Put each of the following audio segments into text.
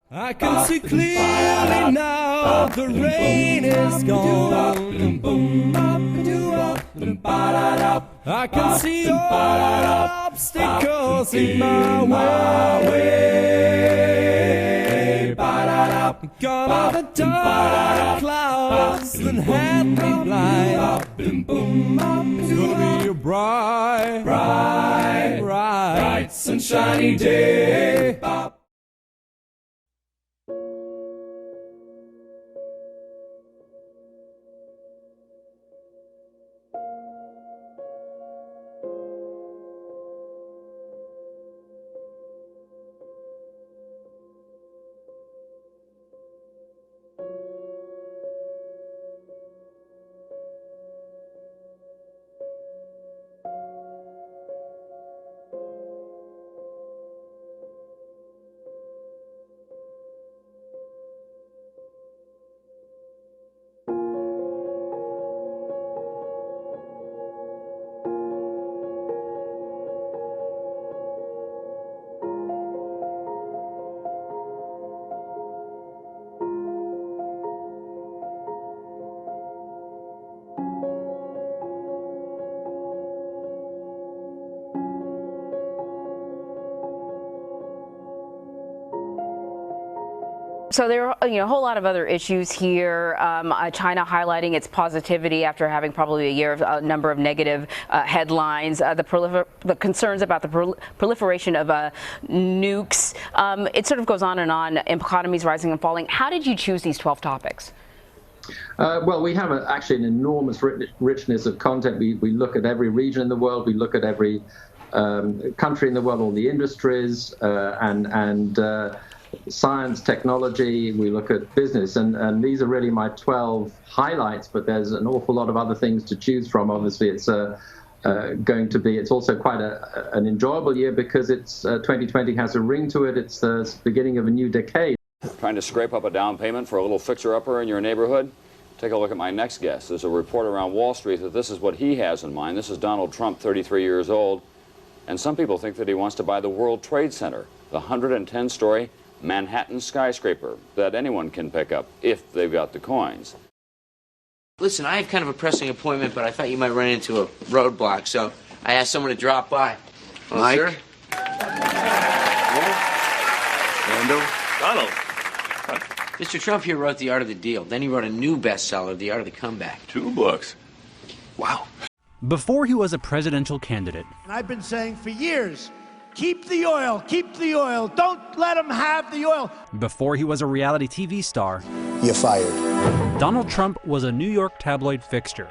I can see clearly now the rain is gone. I can see all obstacles in my way. Gone are the dark clouds that had me blind. Gonna be a bright sunshiny day. So there are a whole lot of other issues here. China highlighting its positivity after having probably a year of a number of negative headlines. The concerns about the proliferation of nukes. It sort of goes on and on. Economies rising and falling. How did you choose these 12 topics? Well, we have actually an enormous richness of content. We look at every region in the world. We look at every country in the world, all the industries and science, technology, we look at business, and these are really my 12 highlights, but there's an awful lot of other things to choose from. Obviously, it's it's also quite an enjoyable year because it's 2020 has a ring to it. It's the beginning of a new decade. Trying to scrape up a down payment for a little fixer-upper in your neighborhood? Take a look at my next guest. There's a report around Wall Street that this is what he has in mind. This is Donald Trump, 33 years old, and some people think that he wants to buy the World Trade Center, the 110-story Manhattan skyscraper that anyone can pick up if they've got the coins. Listen, I have kind of a pressing appointment, but I thought you might run into a roadblock, so I asked someone to drop by. Well, Mike? sir? Randall? Donald? Mr. Trump here wrote The Art of the Deal. Then he wrote a new bestseller, The Art of the Comeback. 2 books. Wow. Before he was a presidential candidate, and I've been saying for years, keep the oil, don't let them have the oil. Before he was a reality TV star, you're fired. Donald Trump was a New York tabloid fixture.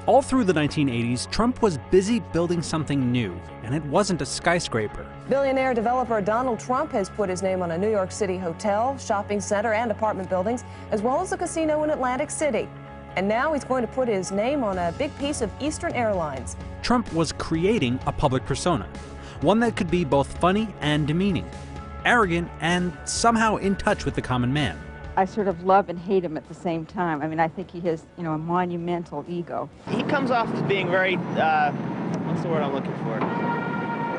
All through the 1980s, Trump was busy building something new, and it wasn't a skyscraper. Billionaire developer Donald Trump has put his name on a New York City hotel, shopping center, and apartment buildings, as well as a casino in Atlantic City. And now he's going to put his name on a big piece of Eastern Airlines. Trump was creating a public persona, one that could be both funny and demeaning, arrogant and somehow in touch with the common man. I sort of love and hate him at the same time. I mean, I think he has, a monumental ego. He comes off as being very, what's the word I'm looking for?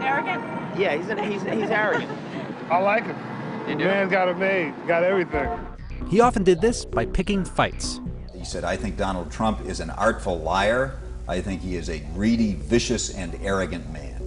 Arrogant? Yeah, he's arrogant. I like him. You do? Man's got it made, got everything. He often did this by picking fights. He said, I think Donald Trump is an artful liar. I think he is a greedy, vicious, and arrogant man.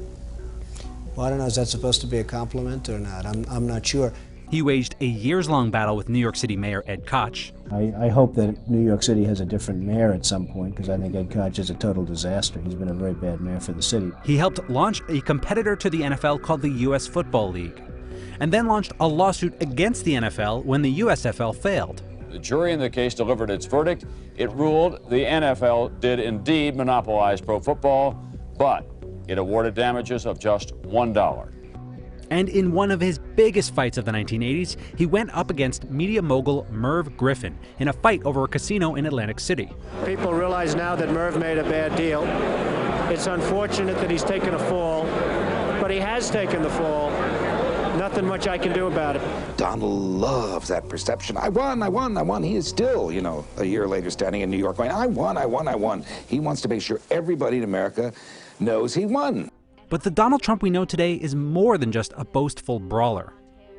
Well, I don't know, is that supposed to be a compliment or not? I'm not sure. He waged a years-long battle with New York City Mayor Ed Koch. I hope that New York City has a different mayor at some point, because I think Ed Koch is a total disaster. He's been a very bad mayor for the city. He helped launch a competitor to the NFL called the U.S. Football League, and then launched a lawsuit against the NFL when the USFL failed. The jury in the case delivered its verdict. It ruled the NFL did indeed monopolize pro football, but it awarded damages of just $1. And in one of his biggest fights of the 1980s, he went up against media mogul Merv Griffin in a fight over a casino in Atlantic City. People realize now that Merv made a bad deal. It's unfortunate that he's taken a fall, but he has taken the fall. Nothing much I can do about it. Donald loves that perception. I won. He is still, a year later standing in New York going, I won. He wants to make sure everybody in America knows he won. But the Donald Trump we know today is more than just a boastful brawler.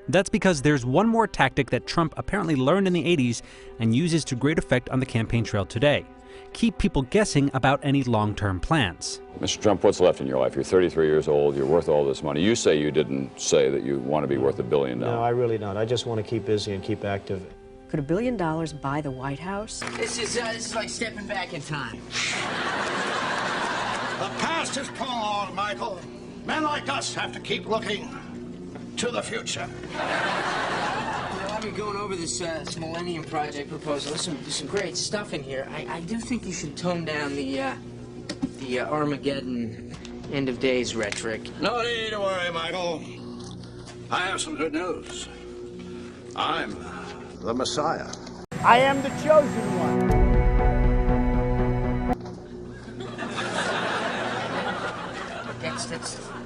That's because there's one more tactic that Trump apparently learned in the 80s and uses to great effect on the campaign trail today. Keep people guessing about any long-term plans. Mr. Trump, what's left in your life? You're 33 years old, you're worth all this money. You say you didn't say that you want to be worth $1 billion. No, I really don't. I just want to keep busy and keep active. Could $1 billion buy the White House? This is like stepping back in time. The past is prologue, Michael. Men like us have to keep looking to the future. I've been going over this Millennium Project proposal. There's some great stuff in here. I do think you should tone down the Armageddon end of days rhetoric. No need to worry, Michael. I have some good news. I'm the Messiah. I am the chosen one.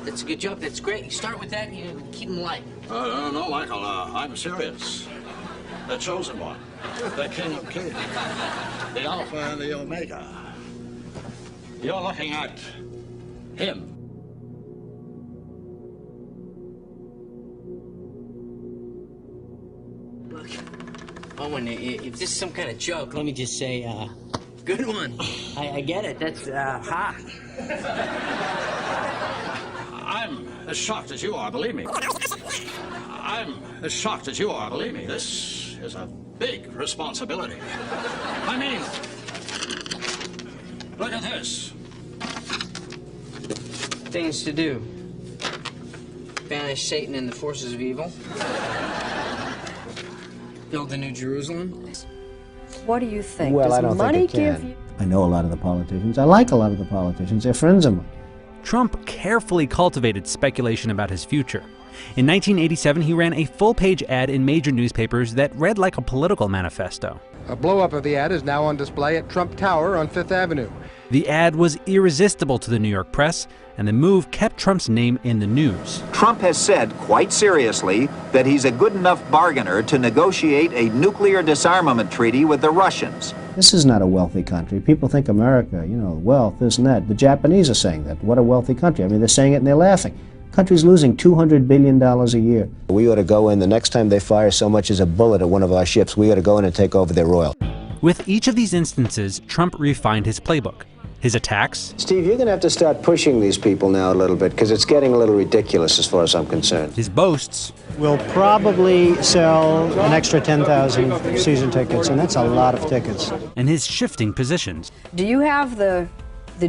That's a good joke. That's great. You start with that, you keep them light. No, Michael, I'm serious. The chosen one, the King of Kings, the Alpha and the Omega. You're looking at him. Look, Owen, if this is some kind of joke, let me just say, good one. I get it. That's hot. I'm as shocked as you are, believe me. I'm as shocked as you are, believe me. This is a big responsibility. I mean, look at this. Things to do. Banish Satan and the forces of evil. Build the New Jerusalem. What do you think? Well, Does I don't money think it give can. you... I know a lot of the politicians. I like a lot of the politicians. They're friends of mine. Trump carefully cultivated speculation about his future. In 1987, he ran a full-page ad in major newspapers that read like a political manifesto. A blow-up of the ad is now on display at Trump Tower on Fifth Avenue. The ad was irresistible to the New York press, and the move kept Trump's name in the news. Trump has said, quite seriously, that he's a good enough bargainer to negotiate a nuclear disarmament treaty with the Russians. This is not a wealthy country. People think America, you know, wealth, this and that. The Japanese are saying that. What a wealthy country. I mean, they're saying it and they're laughing. The country's losing $200 billion a year. We ought to go in, the next time they fire so much as a bullet at one of our ships, we ought to go in and take over their oil. With each of these instances, Trump refined his playbook. His attacks. Steve, you're going to have to start pushing these people now a little bit, because it's getting a little ridiculous as far as I'm concerned. His boasts. We'll probably sell an extra 10,000 season tickets, and that's a lot of tickets. And his shifting positions. Do you have the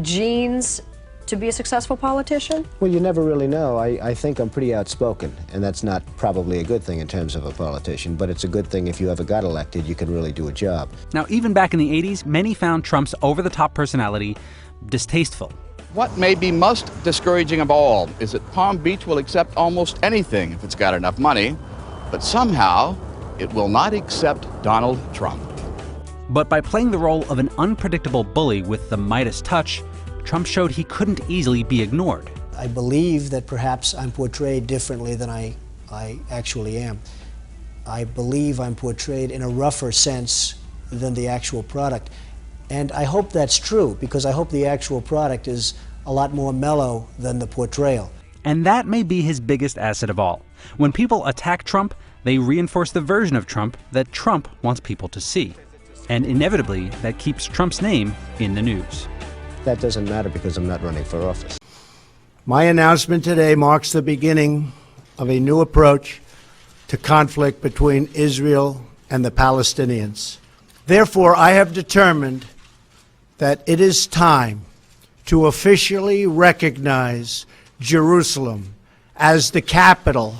genes to be a successful politician? Well, you never really know. I think I'm pretty outspoken, and that's not probably a good thing in terms of a politician, but it's a good thing if you ever got elected, you can really do a job. Now, even back in the 80s, many found Trump's over-the-top personality distasteful. What may be most discouraging of all is that Palm Beach will accept almost anything if it's got enough money, but somehow it will not accept Donald Trump. But by playing the role of an unpredictable bully with the Midas touch, Trump showed he couldn't easily be ignored. I believe that perhaps I'm portrayed differently than I actually am. I believe I'm portrayed in a rougher sense than the actual product. And I hope that's true, because I hope the actual product is a lot more mellow than the portrayal. And that may be his biggest asset of all. When people attack Trump, they reinforce the version of Trump that Trump wants people to see. And inevitably, that keeps Trump's name in the news. That doesn't matter because I'm not running for office. My announcement today marks the beginning of a new approach to conflict between Israel and the Palestinians. Therefore, I have determined that it is time to officially recognize Jerusalem as the capital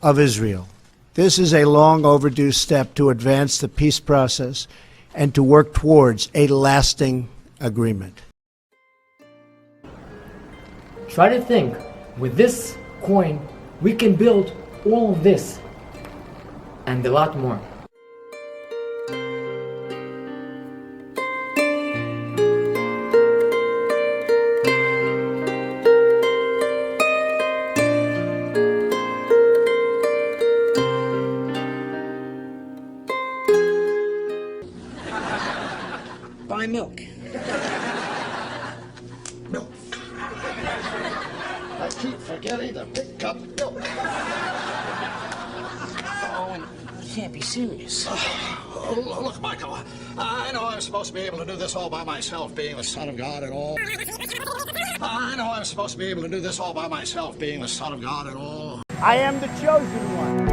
of Israel. This is a long overdue step to advance the peace process and to work towards a lasting agreement. Try to think, with this coin, we can build all of this and a lot more. Buy milk. Milk. I keep forgetting to pick up milk. can't be serious. Look, Michael, I know I'm supposed to be able to do this all by myself, being the son of God and all. I know I'm supposed to be able to do this all by myself, being the son of God and all. I am the chosen one.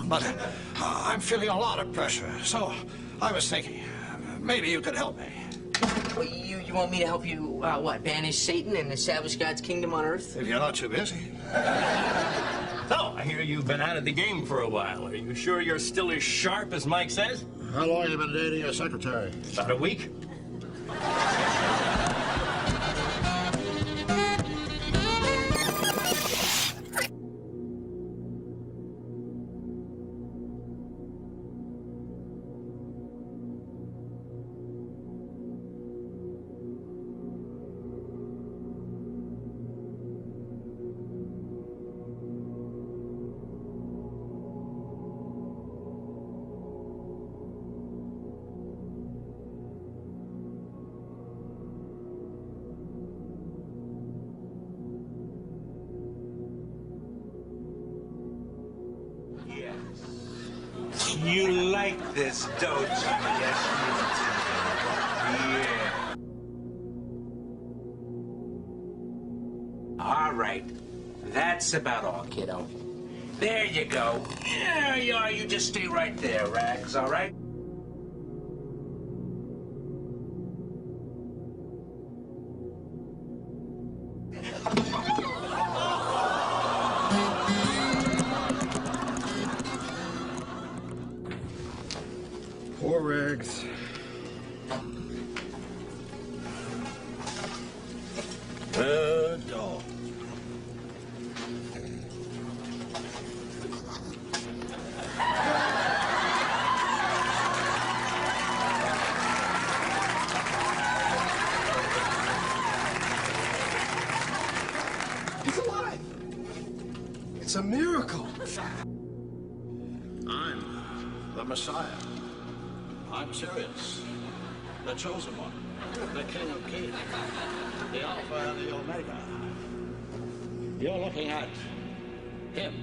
But I'm feeling a lot of pressure, so I was thinking, maybe you could help me. Well, you want me to help you, what, banish Satan and establish God's kingdom on earth? If you're not too busy. So, I hear you've been out of the game for a while. Are you sure you're still as sharp as Mike says? How long have you been dating your secretary? About a week. You like this, don't you? Yes, you do. Yeah. All right. That's about all, kiddo. There you go. There you are. You just stay right there, Rags, all right? Poor Rags. Good dog. He's alive. It's a miracle. I'm the Messiah. I'm serious. The chosen one. The King of Kings. The Alpha and the Omega. You're looking at him.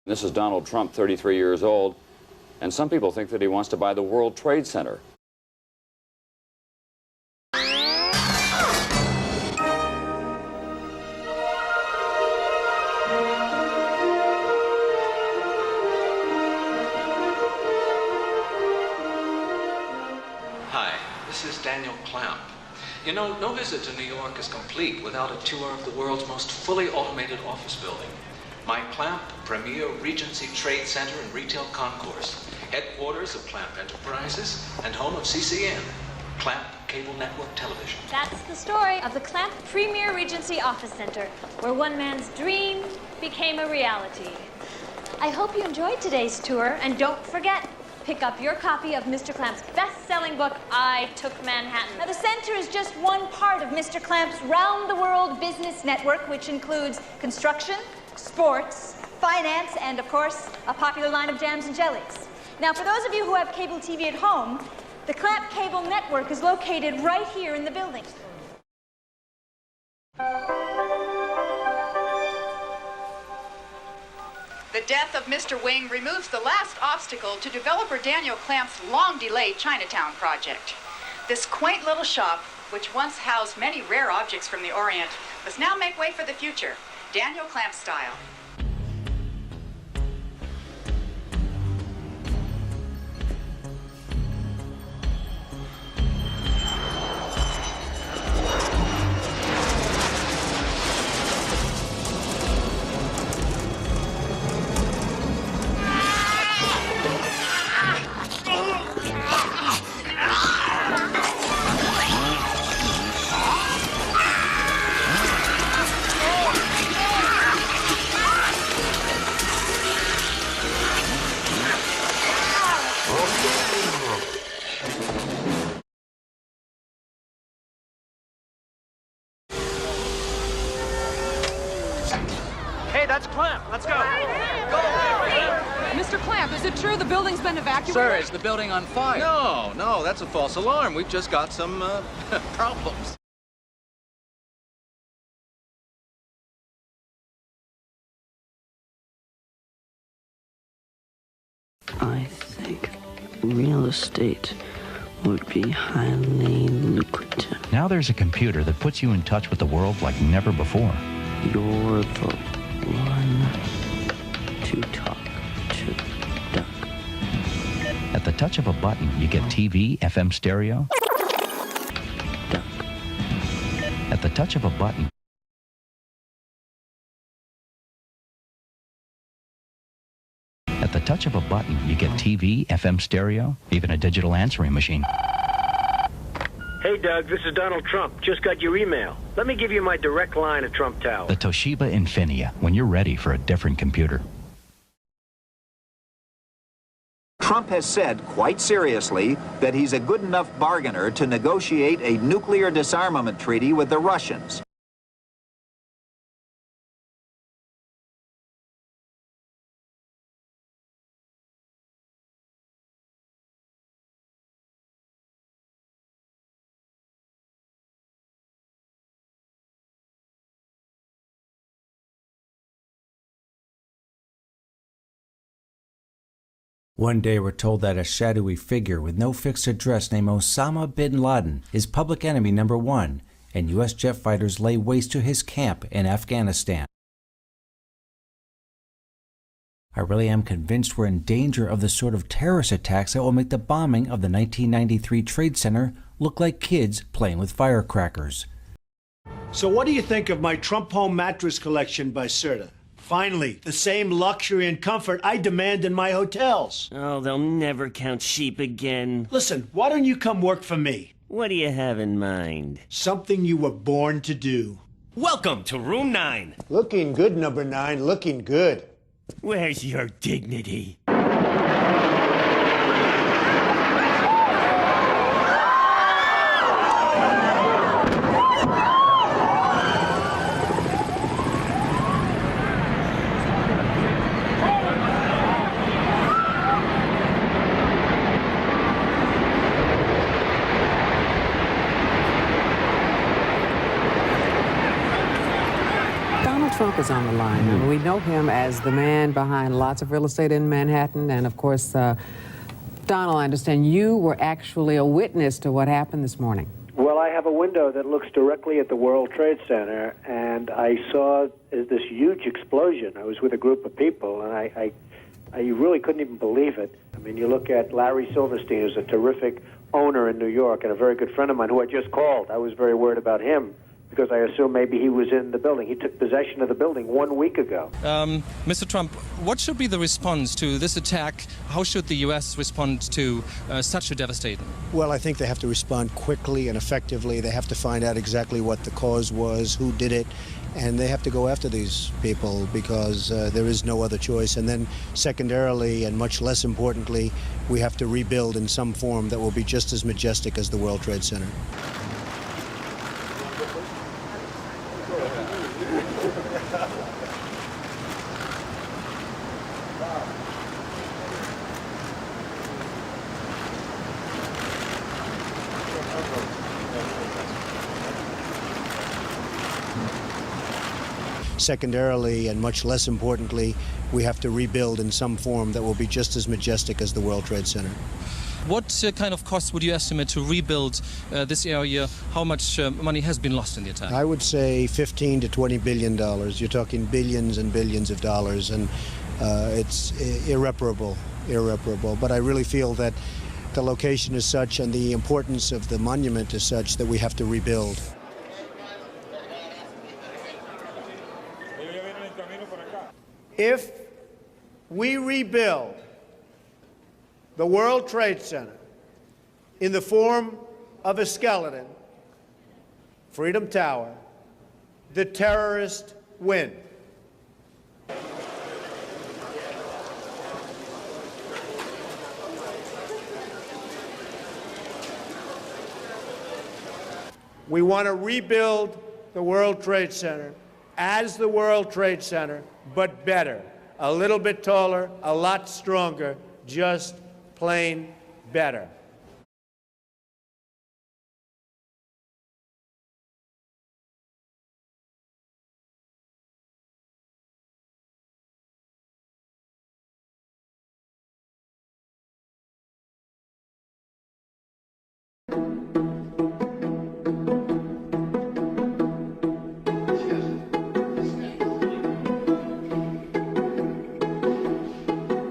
This is Donald Trump, 33 years old, and some people think that he wants to buy the World Trade Center. Hi, this is Daniel Clamp. You know, no visit to New York is complete without a tour of the world's most fully automated office building. My Clamp Premier Regency Trade Center and Retail Concourse, headquarters of Clamp Enterprises and home of CCN, Clamp Cable Network Television. That's the story of the Clamp Premier Regency Office Center, where one man's dream became a reality. I hope you enjoyed today's tour, and don't forget, pick up your copy of Mr. Clamp's best-selling book, I Took Manhattan. Now, the center is just one part of Mr. Clamp's round-the-world business network, which includes construction, sports, finance, and, of course, a popular line of jams and jellies. Now, for those of you who have cable TV at home, the Clamp Cable Network is located right here in the building. The death of Mr. Wing removes the last obstacle to developer Daniel Clamp's long-delayed Chinatown project. This quaint little shop, which once housed many rare objects from the Orient, must now make way for the future, Daniel Clamp style. Hey, that's Clamp. Let's go. Mr. Clamp, is it true the building's been evacuated? Sir, is the building on fire? No, that's a false alarm. We've just got some problems. I think real estate would be highly lucrative. Now there's a computer that puts you in touch with the world like never before. You're the one to talk to, Doug. At the touch of a button, you get TV, FM stereo. Doug. At the touch of a button. At the touch of a button, you get TV, FM stereo, even a digital answering machine. Hey, Doug, this is Donald Trump. Just got your email. Let me give you my direct line at Trump Tower. The Toshiba Infinia, when you're ready for a different computer. Trump has said quite seriously that he's a good enough bargainer to negotiate a nuclear disarmament treaty with the Russians. One day we're told that a shadowy figure with no fixed address named Osama bin Laden is public enemy number one, and U.S. jet fighters lay waste to his camp in Afghanistan. I really am convinced we're in danger of the sort of terrorist attacks that will make the bombing of the 1993 Trade Center look like kids playing with firecrackers. So what do you think of my Trump Home mattress collection by Serta? Finally, the same luxury and comfort I demand in my hotels. Oh, they'll never count sheep again. Listen, why don't you come work for me? What do you have in mind? Something you were born to do. Welcome to room 9. Looking good, number 9, looking good. Where's your dignity? Trump is on the line. And we know him as the man behind lots of real estate in Manhattan. And of course, Donald, I understand you were actually a witness to what happened this morning. Well, I have a window that looks directly at the World Trade Center, and I saw this huge explosion. I was with a group of people, and I really couldn't even believe it. I mean, you look at Larry Silverstein, who's a terrific owner in New York and a very good friend of mine who I just called. I was very worried about him, because I assume maybe he was in the building. He took possession of the building 1 week ago. Mr. Trump, what should be the response to this attack? How should the U.S. respond to such a devastation? Well, I think they have to respond quickly and effectively. They have to find out exactly what the cause was, who did it, And they have to go after these people because there is no other choice. And then secondarily, and much less importantly, we have to rebuild in some form that will be just as majestic as the World Trade Center. Secondarily, and much less importantly, we have to rebuild in some form that will be just as majestic as the World Trade Center. What kind of cost would you estimate to rebuild this area? How much money has been lost in the attack? I would say $15 to $20 billion. You're talking billions and billions of dollars, and it's irreparable. But I really feel that the location is such and the importance of the monument is such that we have to rebuild. If we rebuild the World Trade Center in the form of a skeleton, Freedom Tower, the terrorists win. We want to rebuild the World Trade Center as the World Trade Center, but better, a little bit taller, a lot stronger, just plain better.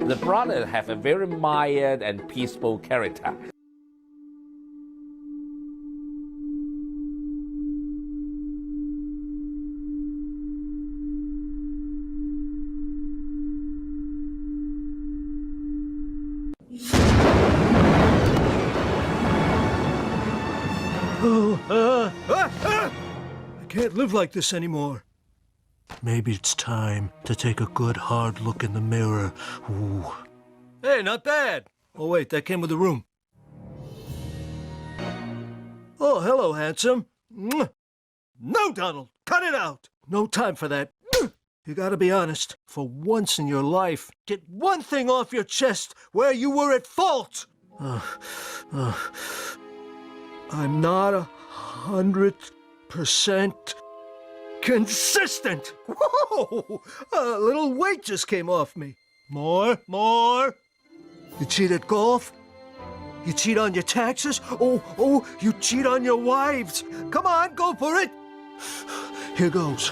The brothers have a very mild and peaceful character. I can't live like this anymore. Maybe it's time to take a good hard look in the mirror. Ooh. Hey, not bad. Oh, wait, that came with the room. Oh, hello, handsome. Mwah. No, Donald, cut it out. No time for that. You gotta be honest. For once in your life, get one thing off your chest where you were at fault. I'm not 100% consistent. Whoa! A little weight just came off me. More. You cheat at golf? You cheat on your taxes? Oh, you cheat on your wives. Come on, go for it. Here goes.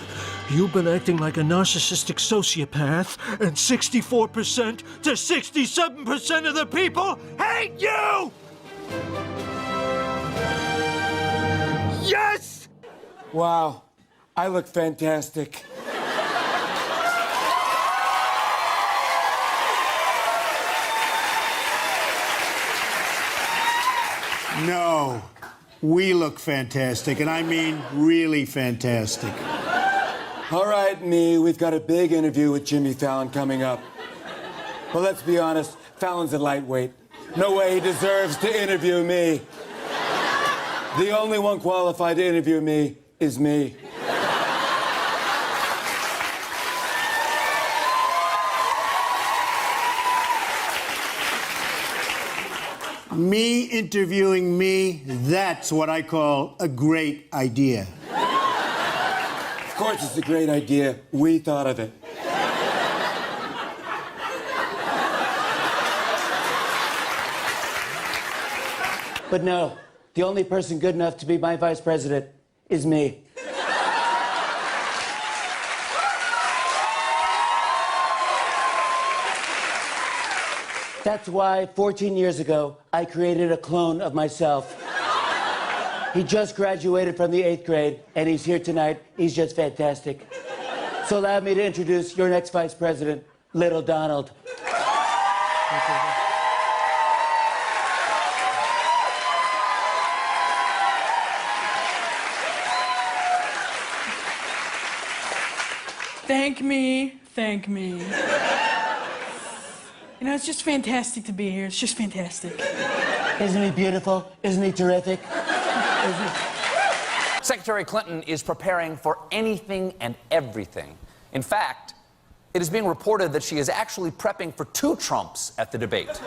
You've been acting like a narcissistic sociopath, and 64% to 67% of the people hate you! Yes! Wow, I look fantastic. No, we look fantastic, and I mean really fantastic. All right, me, we've got a big interview with Jimmy Fallon coming up. Well, let's be honest, Fallon's a lightweight. No way he deserves to interview me. The only one qualified to interview me is me. Me interviewing me, that's what I call a great idea. Of course it's a great idea. We thought of it. But no, the only person good enough to be my vice president is me. That's why 14 years ago, I created a clone of myself. He just graduated from the 8th grade, and he's here tonight. He's just fantastic. So allow me to introduce your next vice president, Little Donald. Thank me. Thank me. You know, it's just fantastic to be here. It's just fantastic. Isn't he beautiful? Isn't he terrific? Secretary Clinton is preparing for anything and everything. In fact, it is being reported that she is actually prepping for 2 Trumps at the debate.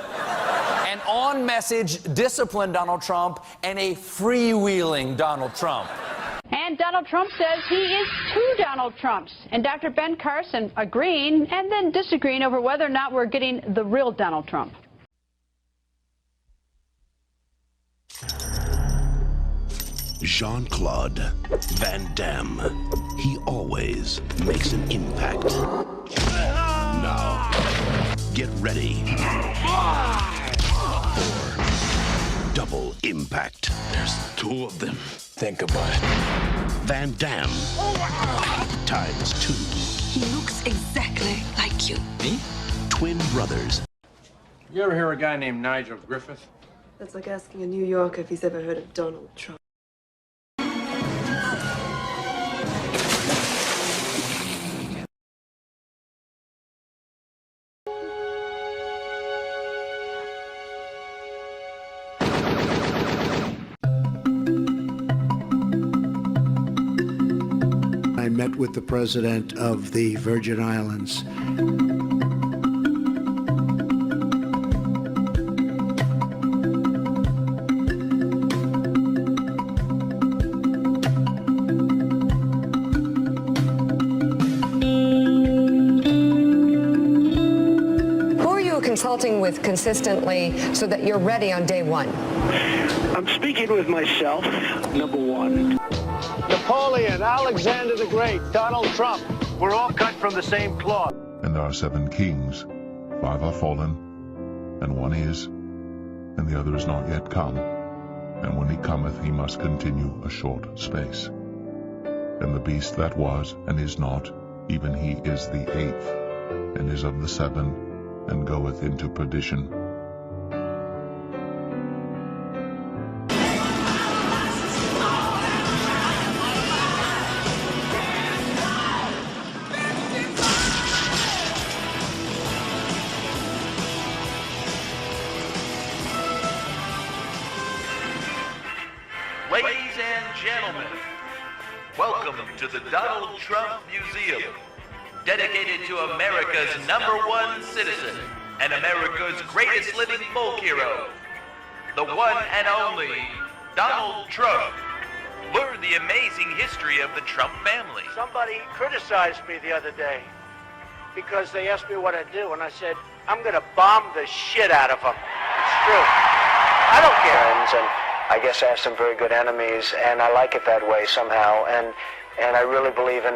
An on-message, disciplined Donald Trump and a freewheeling Donald Trump. And Donald Trump says he is 2 Donald Trumps. And Dr. Ben Carson agreeing and then disagreeing over whether or not we're getting the real Donald Trump. Jean-Claude Van Damme. He always makes an impact. Now, get ready for double impact. There's 2 of them. Think about it. Van Damme times 2. He looks exactly like you. Me? Twin brothers. You ever hear a guy named Nigel Griffith? That's like asking a New Yorker if he's ever heard of Donald Trump. I met with the president of the Virgin Islands. Who are you consulting with consistently so that you're ready on day 1? I'm speaking with myself, number 1. Napoleon, Alexander the Great, Donald Trump. We're all cut from the same cloth. And there are 7 kings. 5 are fallen, and 1 is, and the other is not yet come. And when he cometh, he must continue a short space. And the beast that was, and is not, even he is the 8th, and is of the 7, and goeth into perdition. Ladies and gentlemen, welcome to the Donald Trump Museum, dedicated to America's #1 citizen and America's greatest living folk hero, the one and only Donald Trump. Learn the amazing history of the Trump family. Somebody criticized me the other day because they asked me what I do, and I said, I'm going to bomb the shit out of them. It's true. I don't care. Friends, and I guess I have some very good enemies, and I like it that way somehow, and I really believe in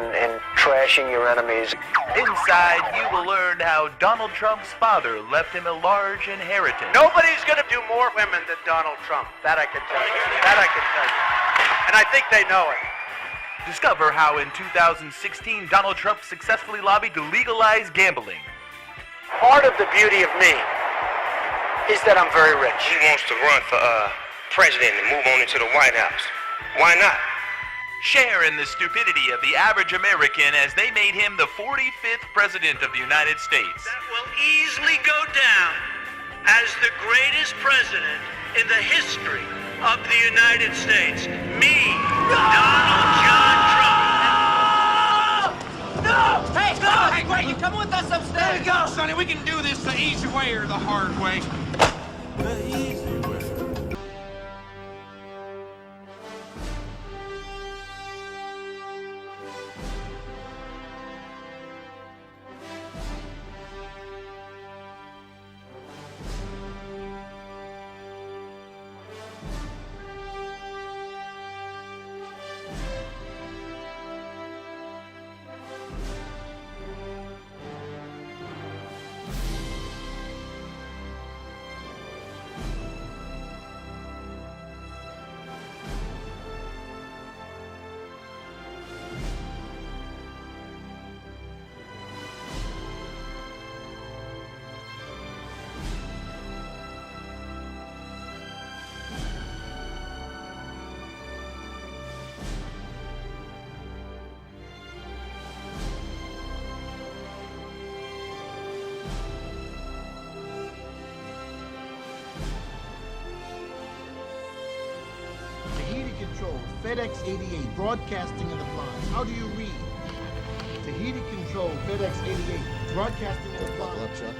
trashing your enemies. Inside, you will learn how Donald Trump's father left him a large inheritance. Nobody's going to do more women than Donald Trump. That I can tell you. That I can tell you. And I think they know it. Discover how in 2016 Donald Trump successfully lobbied to legalize gambling. Part of the beauty of me is that I'm very rich. He wants to run for president and move on into the White House. Why not? Share in the stupidity of the average American as they made him the 45th president of the United States. That will easily go down as the greatest president in the history of the United States. Me, Donald John Trump. No! Hey, no! Hey, wait, you coming with us upstairs? Let it go, Sonny. We can do this the easy way or the hard way. The easy way. FedEx 88, broadcasting in the fly. How do you read? Tahiti Control, FedEx 88, broadcasting in the fly. Buckle up, Chuck.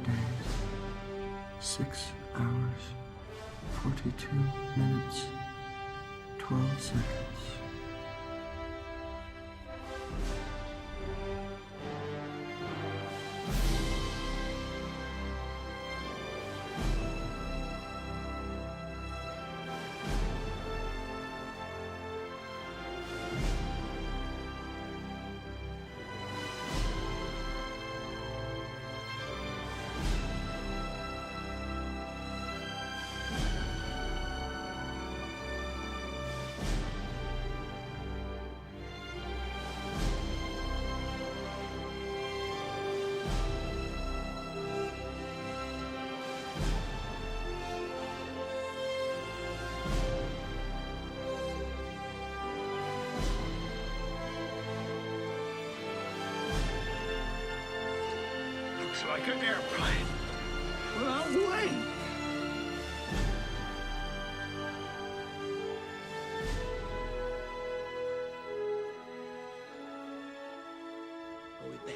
Days, 6 hours, 42 minutes, 12 seconds. Looks like an airplane. Well, wait. Are we back?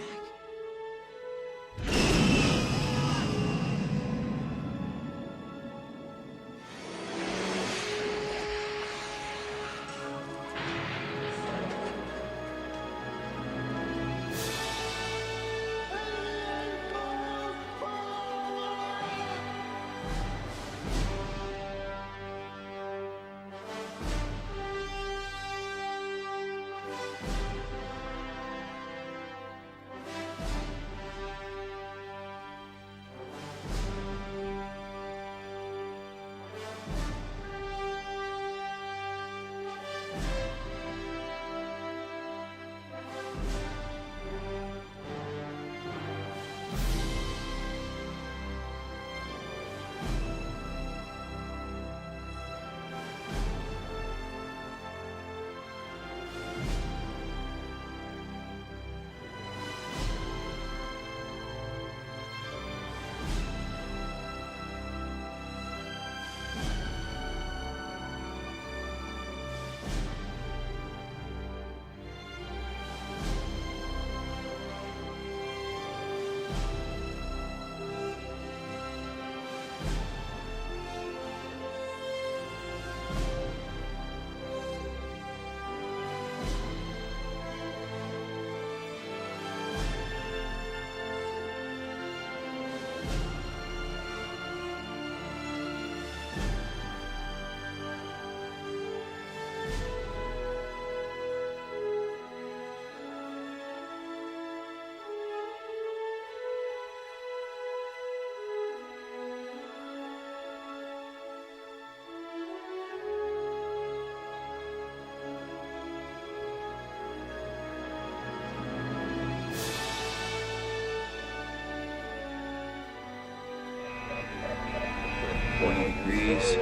Degrees,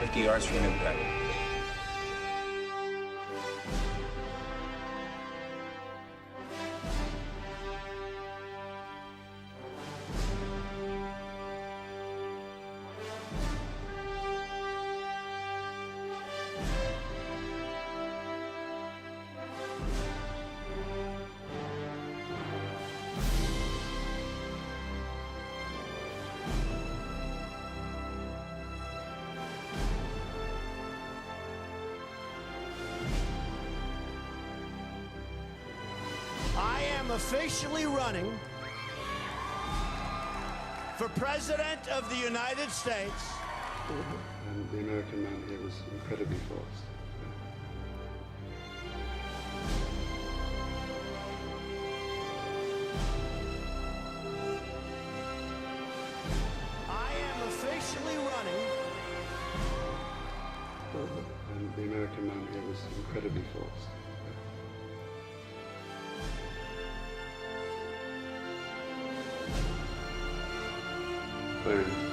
50 yards from impact. I am officially running for President of the United States. The American man here was incredibly fast. I am officially running. And the American man here was incredibly fast. Clearing.